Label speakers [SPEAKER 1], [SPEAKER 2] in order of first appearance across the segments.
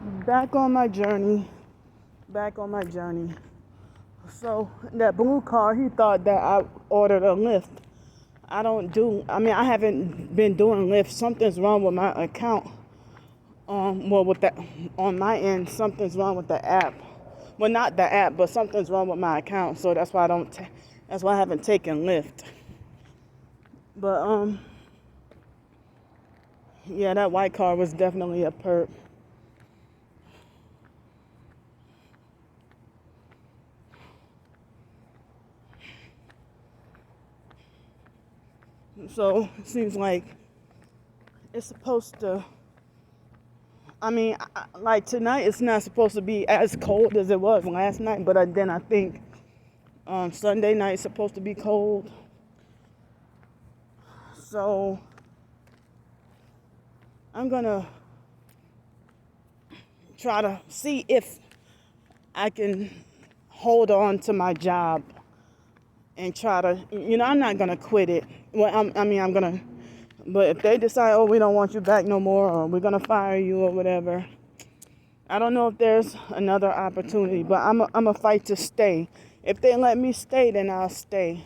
[SPEAKER 1] Back on my journey. So that blue car, he thought that I ordered a Lyft. I haven't been doing Lyft. Something's wrong with my account. With that, on my end, something's wrong with the app. Well, not the app, but something's wrong with my account. So that's why that's why I haven't taken Lyft. But yeah, that white car was definitely a perp. So it seems like it's supposed to. Like tonight, it's not supposed to be as cold as it was last night. But then I think Sunday night is supposed to be cold. So I'm gonna try to see if I can hold on to my job and try to, I'm not gonna quit it. Well, I'm gonna, but if they decide, oh, we don't want you back no more, or we're gonna fire you or whatever, I don't know if there's another opportunity, but I'm a fight to stay. If they let me stay, then I'll stay.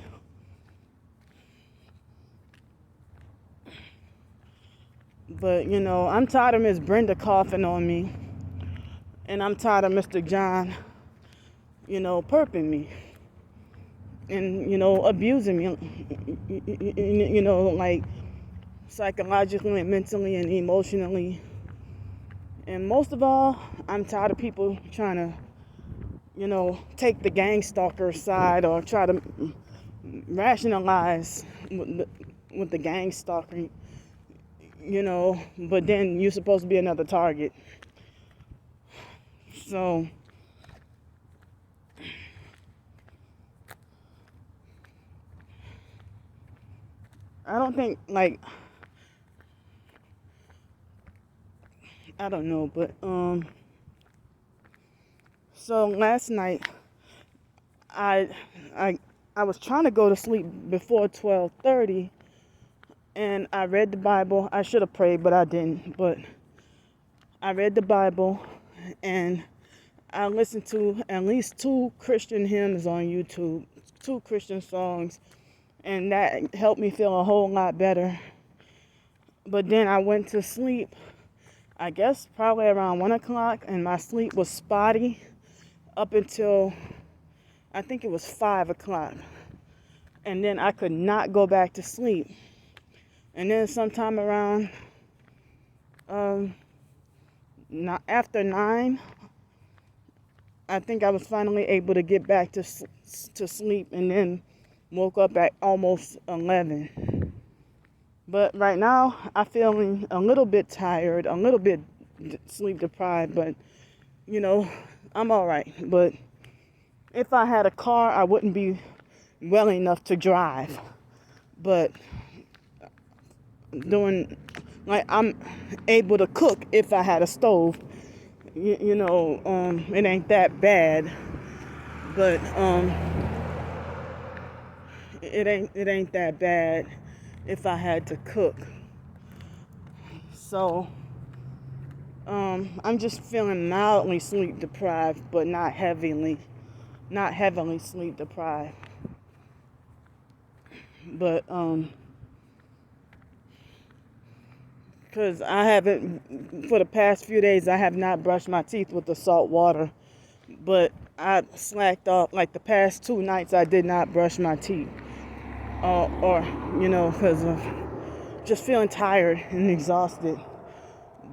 [SPEAKER 1] But, I'm tired of Miss Brenda coughing on me. And I'm tired of Mr. John, perping me. And, abusing me, like psychologically and mentally and emotionally. And most of all, I'm tired of people trying to, take the gang stalker side or try to rationalize with the gang stalking, but then you're supposed to be another target. So I don't think, I don't know, but so last night I was trying to go to sleep before 12:30, and I read the Bible. I should have prayed, but I didn't. But I read the Bible, and I listened to at least 2 Christian hymns on YouTube, 2 Christian songs, and that helped me feel a whole lot better. But then I went to sleep, I guess probably around 1 o'clock, and my sleep was spotty up until I think it was 5 o'clock. And then I could not go back to sleep. And then sometime around after 9, I think I was finally able to get back to sleep, and then woke up at almost 11. But right now, I'm feeling a little bit tired, a little bit sleep deprived, but, I'm all right. But if I had a car, I wouldn't be well enough to drive. But I'm able to cook if I had a stove. It ain't that bad. But it ain't that bad if I had to cook. So I'm just feeling mildly sleep deprived, but not heavily sleep deprived. But because I haven't, for the past few days, I have not brushed my teeth with the salt water. But I slacked off. Like the past 2 nights, I did not brush my teeth. Because of just feeling tired and exhausted.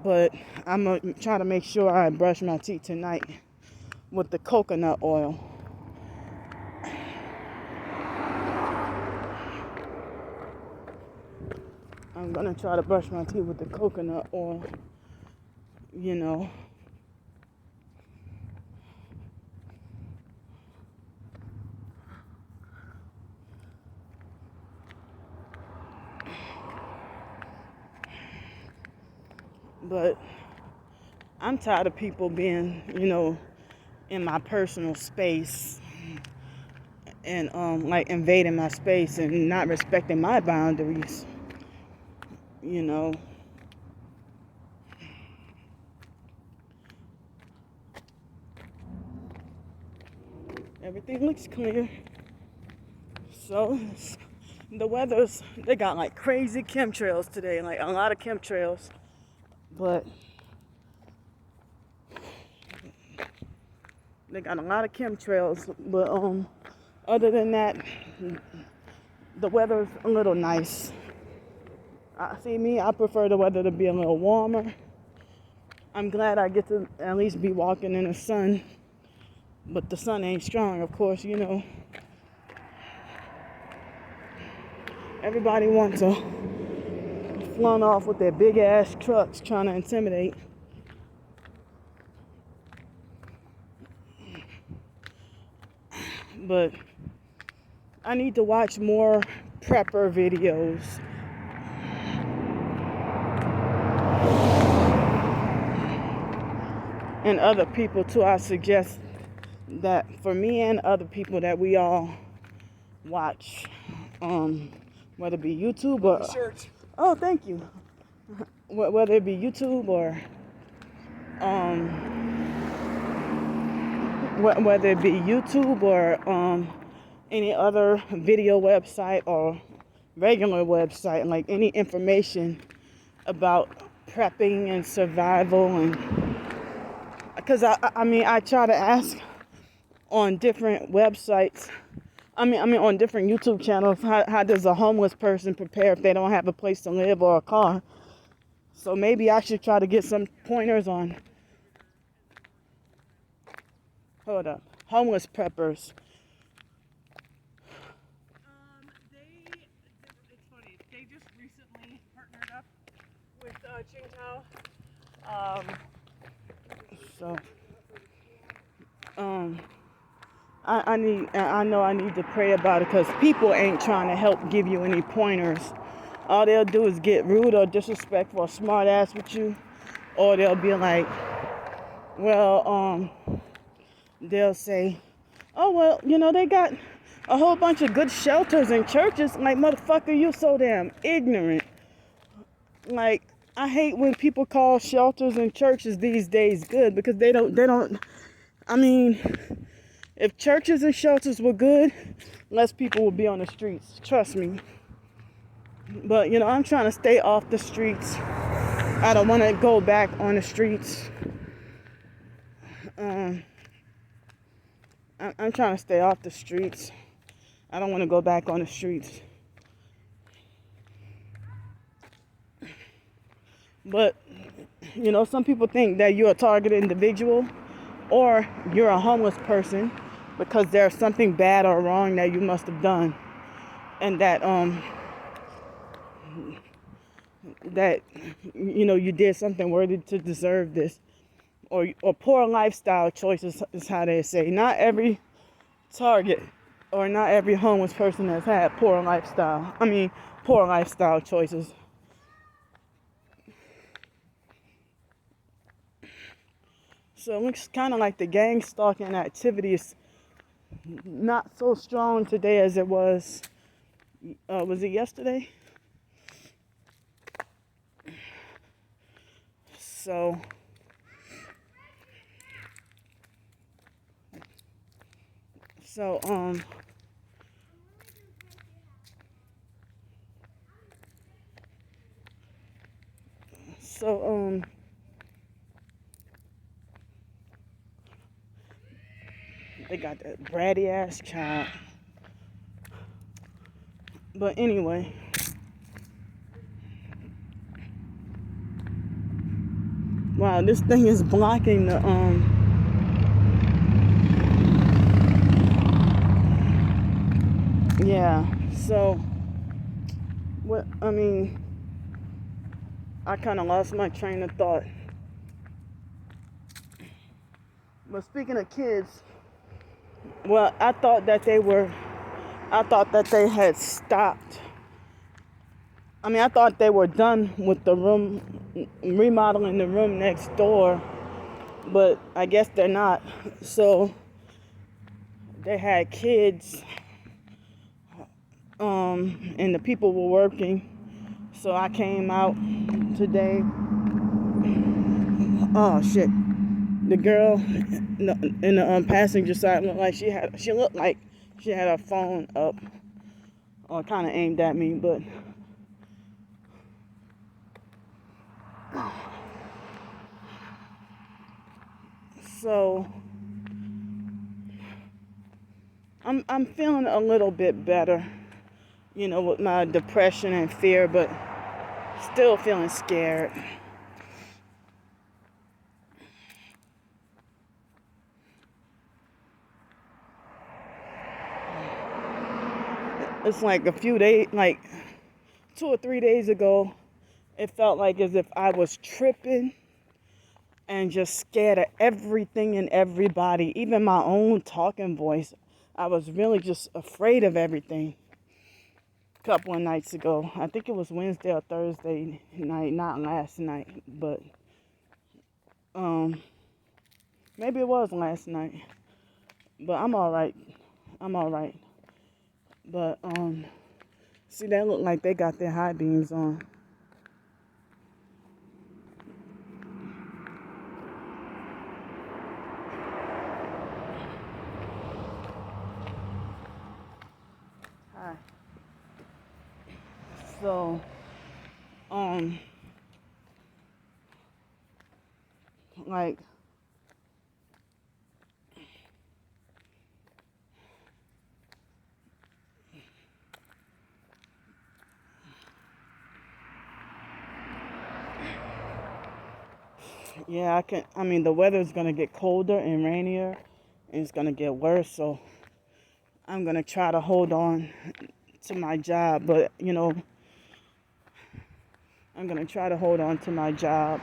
[SPEAKER 1] But I'm going to try to make sure I brush my teeth tonight with the coconut oil. I'm going to try to brush my teeth with the coconut oil, But I'm tired of people being, in my personal space and invading my space and not respecting my boundaries. Everything looks clear. So the weather's, they got like crazy chemtrails today, like a lot of chemtrails. But they got a lot of chemtrails. But other than that, the weather's a little nice. See me, I prefer the weather to be a little warmer. I'm glad I get to at least be walking in the sun. But the sun ain't strong, of course, you know. Everybody wants to flaunt off with their big ass trucks trying to intimidate. But I need to watch more prepper videos. And other people too. I suggest that for me and other people that we all watch, whether it be YouTube or oh, thank you. Whether it be YouTube or whether it be YouTube or any other video website or regular website, like any information about prepping and survival, and because I mean I try to ask on different websites. I mean on different YouTube channels, how does a homeless person prepare if they don't have a place to live or a car? So maybe I should try to get some pointers on. Hold up, homeless preppers.
[SPEAKER 2] It's funny. They just recently partnered up with Qingdao.
[SPEAKER 1] I know I need to pray about it because people ain't trying to help give you any pointers. All they'll do is get rude or disrespectful or smart ass with you, or they'll be like, well, they'll say, oh well, you know, they got a whole bunch of good shelters and churches. Like, motherfucker, you're so damn ignorant. Like, I hate when people call shelters and churches these days good, because they don't, I mean, if churches and shelters were good, less people would be on the streets. Trust me. But, you know, I'm trying to stay off the streets. I don't want to go back on the streets. I'm trying to stay off the streets. I don't want to go back on the streets. But, you know, some people think that you're a targeted individual or you're a homeless person because there's something bad or wrong that you must have done. And that, you know, you did something worthy to deserve this. Or poor lifestyle choices is how they say. Not every target or not every homeless person has had poor lifestyle choices. So it looks kind of like the gang stalking activity is not so strong today as it was it yesterday? So they got that bratty ass child. But anyway, wow, this thing is blocking the yeah. So what? I mean, I kind of lost my train of thought. But speaking of kids, well, I thought that they had stopped. I mean, I thought they were done with the room, remodeling the room next door, but I guess they're not. So they had kids, and the people were working. So I came out today. Oh shit. the girl in the passenger side looked like she had her phone up or kind of aimed at me, but so I'm feeling a little bit better, with my depression and fear, but still feeling scared. It's like a few days, like 2 or 3 days ago, it felt like as if I was tripping and just scared of everything and everybody, even my own talking voice. I was really just afraid of everything. A couple of nights ago, I think it was Wednesday or Thursday night, not last night, but maybe it was last night. But I'm all right. But see, that look like they got their high beams on. Hi. So, like, yeah, I mean, the weather's gonna get colder and rainier, and it's gonna get worse, so I'm gonna try to hold on to my job, but, I'm gonna try to hold on to my job.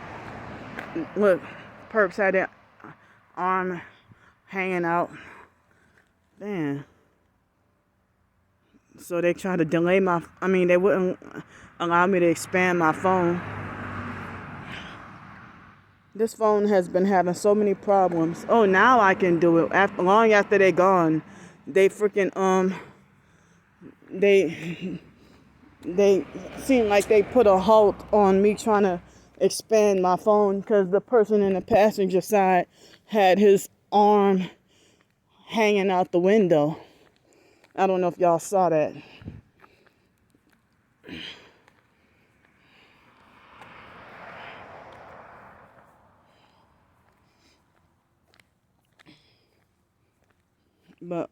[SPEAKER 1] Look, Perps had their arm hanging out. Damn. So they tried to delay they wouldn't allow me to expand my phone. This phone has been having so many problems. Oh, now I can do it. Long after they're gone, they freaking they seem like they put a halt on me trying to expand my phone because the person in the passenger side had his arm hanging out the window. I don't know if y'all saw that. But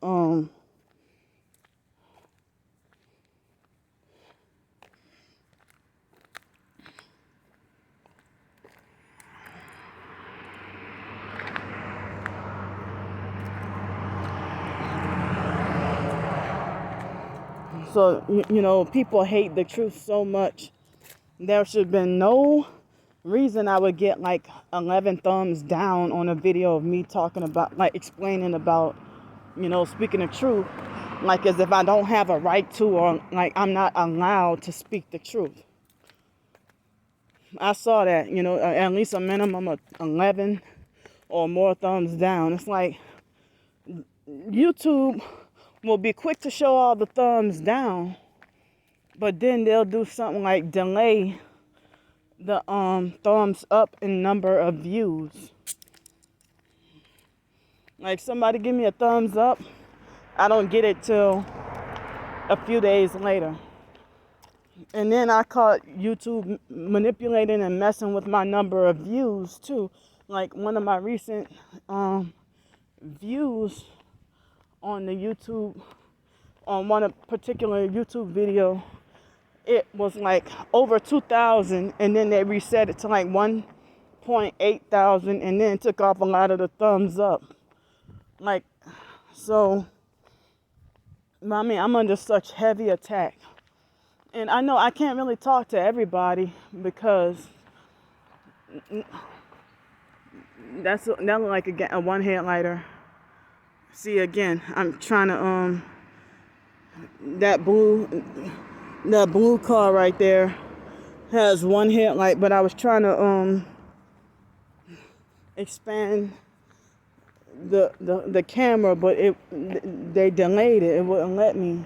[SPEAKER 1] so people hate the truth so much. There should have been no reason I would get like 11 thumbs down on a video of me talking about, like, explaining about, speaking the truth, like as if I don't have a right to, or like I'm not allowed to speak the truth. I saw that, at least a minimum of 11 or more thumbs down. It's like YouTube will be quick to show all the thumbs down, but then they'll do something like delay the thumbs up in number of views. Like, somebody give me a thumbs up, I don't get it till a few days later. And then I caught YouTube manipulating and messing with my number of views too. Like, one of my recent views on the YouTube, on one particular YouTube video, it was like over 2,000, and then they reset it to like 1.8 thousand, and then took off a lot of the thumbs up. Like, so, I mean, I'm under such heavy attack. And I know I can't really talk to everybody because that look like a one headlighter. See, again, I'm trying to that blue car right there has one headlight, but I was trying to expand the camera, but they delayed it. It wouldn't let me.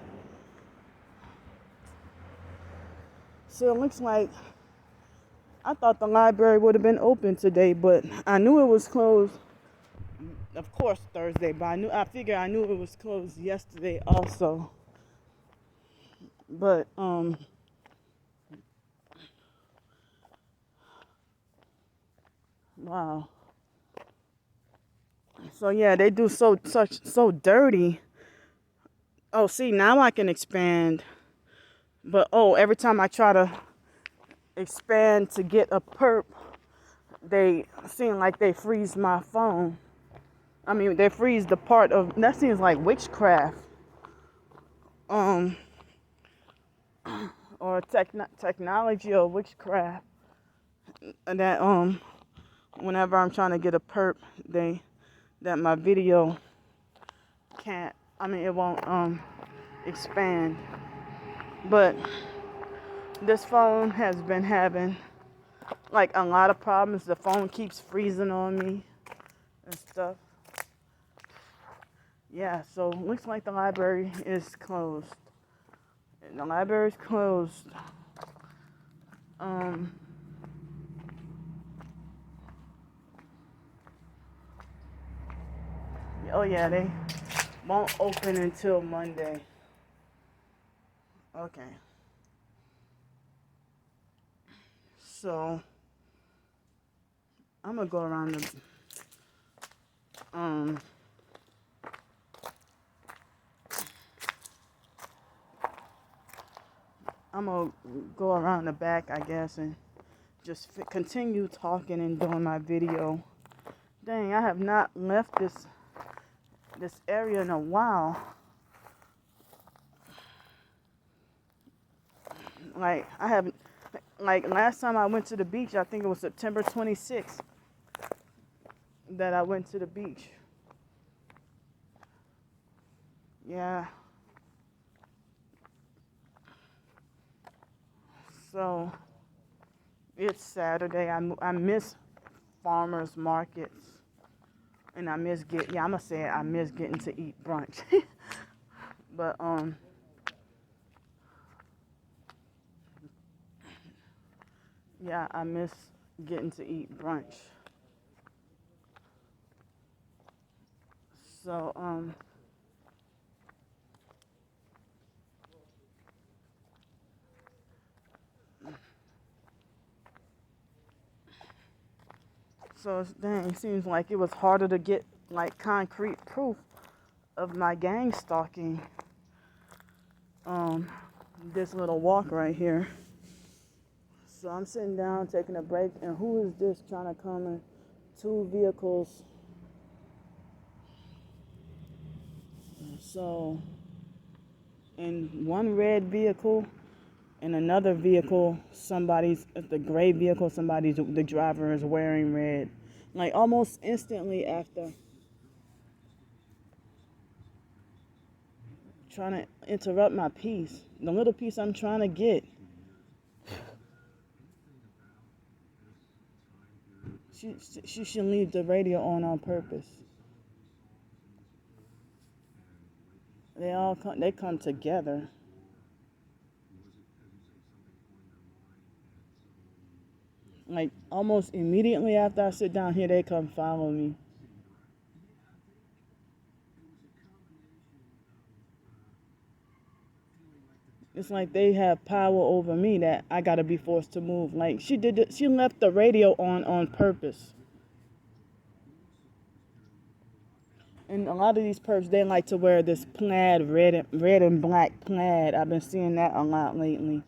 [SPEAKER 1] So it looks like I thought the library would have been open today, but I knew it was closed of course Thursday, but I knew it was closed yesterday also. But wow. So yeah, they do so dirty. Oh, see, now I can expand. But oh, every time I try to expand to get a perp, they seem like they freeze my phone. I mean, they freeze the part of that seems like witchcraft. Um, or technology or witchcraft. And that whenever I'm trying to get a perp, that my video can't. I mean, it won't expand. But this phone has been having like a lot of problems. The phone keeps freezing on me and stuff. Yeah, so looks like the library is closed. The library's closed. Um, oh yeah, they won't open until Monday. Okay. So I'm gonna go around the um I'm gonna go around the back, I guess, and just continue talking and doing my video. Dang, I have not left this area in a while. Like I haven't. Like last time I went to the beach, I think it was September 26th that I went to the beach. Yeah. So it's Saturday. I miss farmers markets, and I miss I'm gonna say it, I miss getting to eat brunch. But yeah, I miss getting to eat brunch. So dang, it seems like it was harder to get like concrete proof of my gang stalking. This little walk right here. So I'm sitting down taking a break, and who is this trying to come in? Two vehicles. So in one red vehicle, in another vehicle, the gray vehicle, the driver is wearing red. Like almost instantly after trying to interrupt my piece, the little piece I'm trying to get. She should leave the radio on purpose. They come together. Like almost immediately after I sit down here, they come follow me. It's like they have power over me that I gotta be forced to move. Like she left the radio on purpose. And a lot of these perps, they like to wear this plaid, red and black plaid. I've been seeing that a lot lately.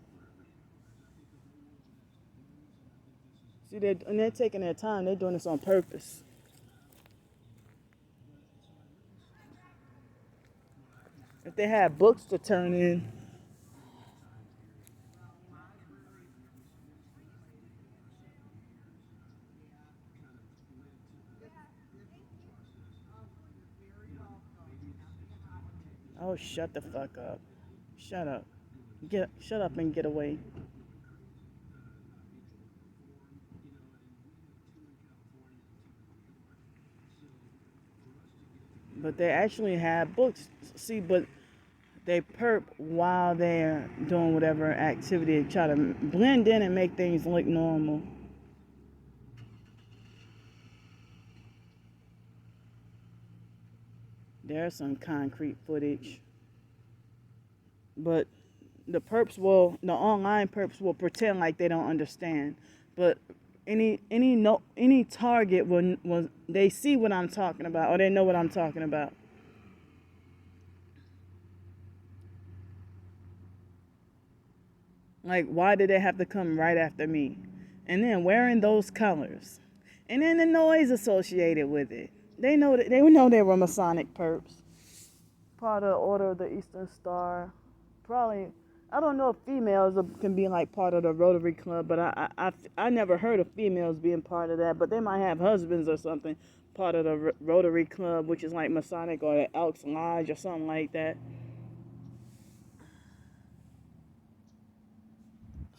[SPEAKER 1] See, they're taking their time. They're doing this on purpose. If they had books to turn in. Oh, shut the fuck up. Shut up. Shut up and get away. But they actually have books. See, but they perp while they're doing whatever activity. They try to blend in and make things look normal. There's some concrete footage. But the online perps will pretend like they don't understand. But any target will they see what I'm talking about, or they know what I'm talking about. Like, why did they have to come right after me? And then wearing those colors. And then the noise associated with it. They know they were Masonic perps. Part of the Order of the Eastern Star. Probably, I don't know if females can be like part of the Rotary Club, but I never heard of females being part of that. But they might have husbands or something, part of the Rotary Club, which is like Masonic or the Elks Lodge or something like that.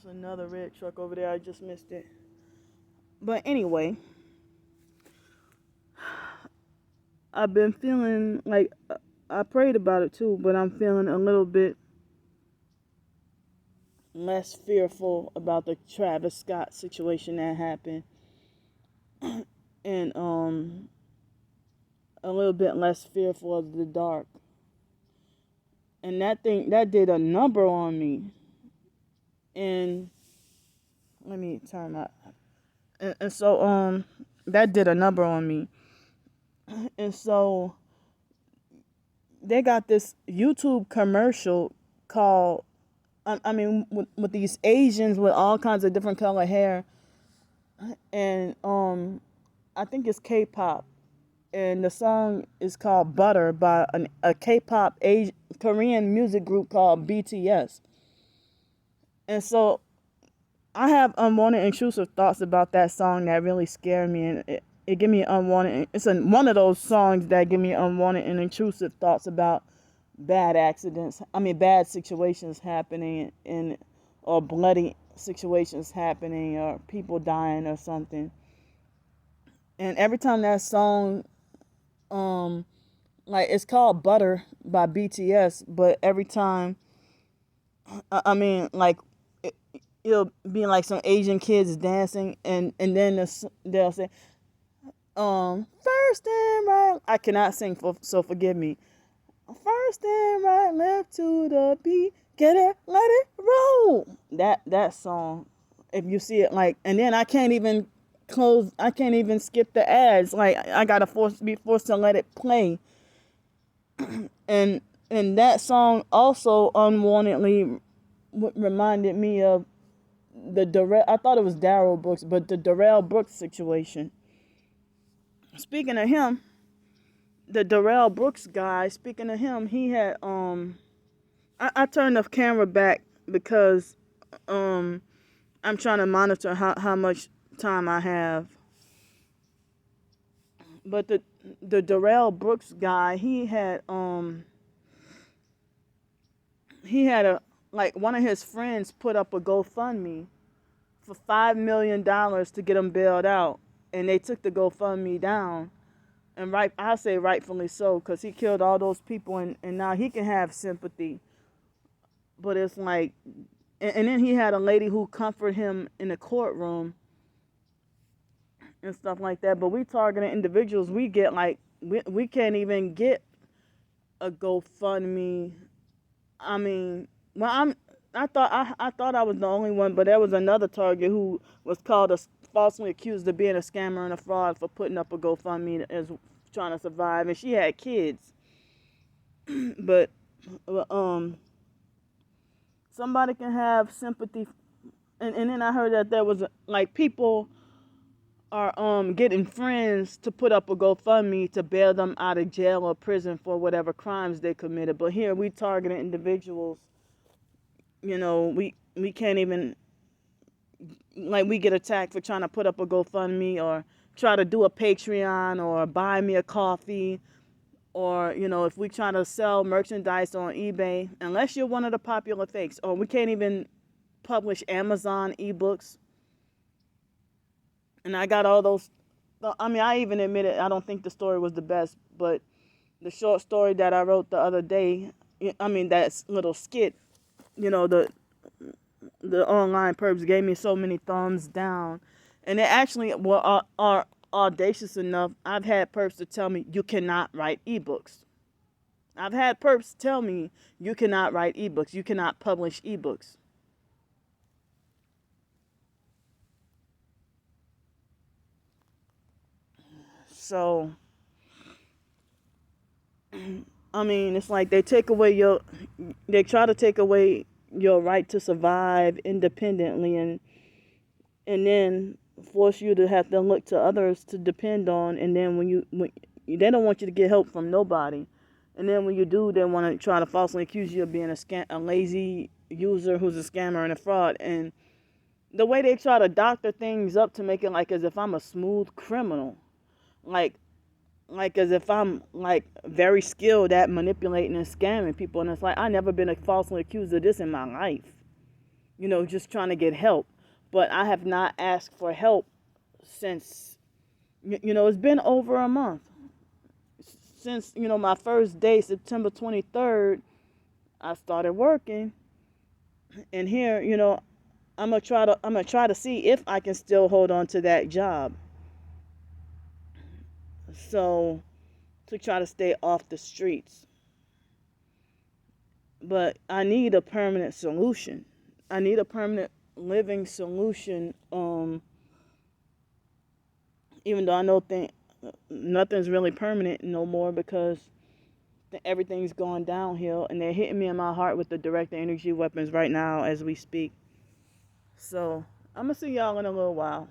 [SPEAKER 1] There's another red truck over there. I just missed it. But anyway, I've been feeling like I prayed about it too, but I'm feeling a little bit less fearful about the Travis Scott situation that happened, and a little bit less fearful of the dark. And that did a number on me. And let me turn my and so that did a number on me. And so they got this YouTube commercial called with these Asians with all kinds of different color hair, and I think it's K-pop, and the song is called Butter by a K-pop Korean music group called BTS. And so I have unwanted intrusive thoughts about that song that really scare me, and it give me unwanted. It's one of those songs that give me unwanted and intrusive thoughts about bad accidents. Bad situations happening, or bloody situations happening, or people dying or something. And every time that song, like, it's called Butter by BTS, but every time, like, it'll be like some Asian kids dancing, and then they'll say, first and right. I cannot sing, so forgive me. First and right, left to the beat, get it, let it roll. That song, if you see it, like, and then I can't even skip the ads. Like, I gotta be forced to let it play. and that song also unwantedly reminded me of I thought it was Darrell Brooks, but the Darrell Brooks situation. Speaking of him, the Darrell Brooks guy, speaking of him, he had I turned the camera back because I'm trying to monitor how much time I have. But the Darrell Brooks guy, he had one of his friends put up a GoFundMe for $5 million to get him bailed out, and they took the GoFundMe down. And I say rightfully so, because he killed all those people, and now he can have sympathy. But it's like, and then he had a lady who comforted him in the courtroom and stuff like that. But we targeting individuals. We get like, we can't even get a GoFundMe. I thought I was the only one, but there was another target who was falsely accused of being a scammer and a fraud for putting up a GoFundMe as trying to survive, and she had kids. But somebody can have sympathy, and then I heard that there was like people are getting friends to put up a GoFundMe to bail them out of jail or prison for whatever crimes they committed. But here we targeting individuals. We can't even, like, we get attacked for trying to put up a GoFundMe or try to do a Patreon or buy me a coffee, or if we try to sell merchandise on eBay, unless you're one of the popular fakes, or we can't even publish Amazon ebooks. And I got all those. I even admitted I don't think the story was the best, but the short story that I wrote the other day, that little skit, the online perps gave me so many thumbs down, and they actually are audacious enough. I've had perps to tell me you cannot write ebooks. I've had perps tell me you cannot write ebooks, you cannot publish ebooks. So, I mean, it's like they try to take away your right to survive independently, and then force you to have to look to others to depend on. And then when they don't want you to get help from nobody, and then when you do, they want to try to falsely accuse you of being a lazy user who's a scammer and a fraud. And the way they try to doctor things up to make it like as if I'm a smooth criminal, like as if I'm like very skilled at manipulating and scamming people. And it's like I never been falsely accused of this in my life. Just trying to get help. But I have not asked for help since, it's been over a month. Since, my first day, September 23rd, I started working. And here, I'm gonna try to see if I can still hold on to that job. So, to try to stay off the streets. But I need a permanent solution. I need a permanent living solution. Even though I know nothing's really permanent no more, because everything's going downhill, and they're hitting me in my heart with the direct energy weapons right now as we speak. So I'm gonna see y'all in a little while.